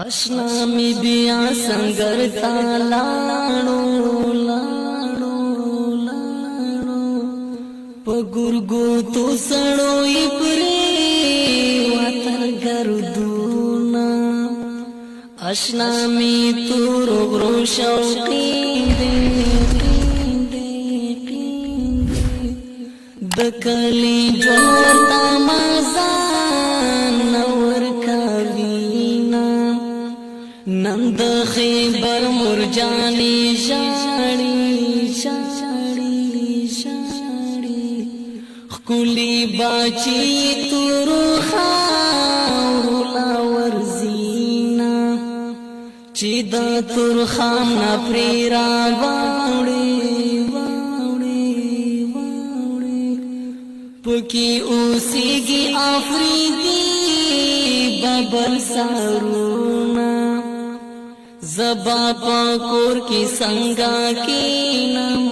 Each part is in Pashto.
اشنا می بیا سنگر تا لاړو لاړو لاړو په ګورګو تو سړوي پرې واتر ګردونا اشنا می تور غرو شوقي د کلی جوړ تا مازان نور کاوینا نند خیبر مرجانی شاړي شاړي شاړي خولي باچی تور خاور لا ورزینا چې د تور خان پرې را واړي پکی اوسیگی آفریدی ببر سارونا زبا پاکور کی سنگا کینم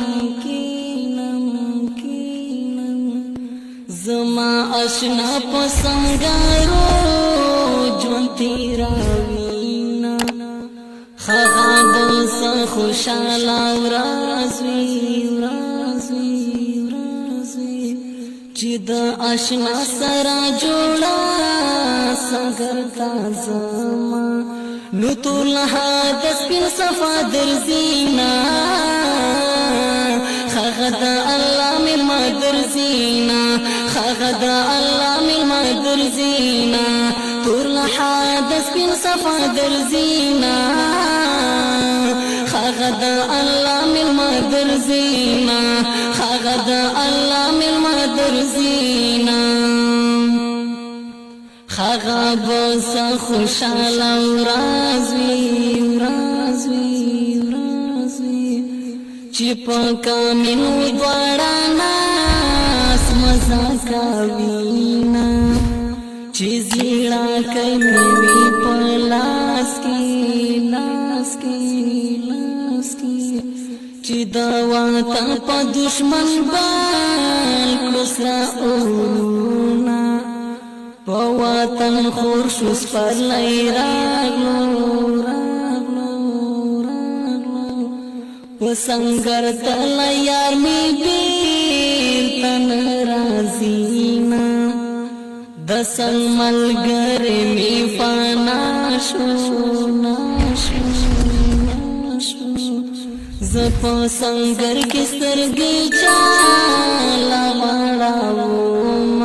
زما اشنا پسنگارو جون تیراوینا خغاب سا خوشالا ورازوی چې د آشنا سره جوړا سنگر تازما نو ټول حادث په صفا درزینا خغد الله می مدرزینا خغد الله می مدرزینا ټول حادث په صفا درزینا خغد الله می مدرزینا خغد الله می درزینا خغاب سا خوشالا ورازوی چی پا کامنو دوارا ناس مزا کاوینا چی زیڑا کئی میوی پلاس کی چې دا وطن په دشمن باندې کسرا اورونا په وطن خور شو سپر لای راغلو په سنگر تل یار می بیر تن رازینا د سلملګر می فانا شو زپا سنگر کی سترگی چالا ماڑاو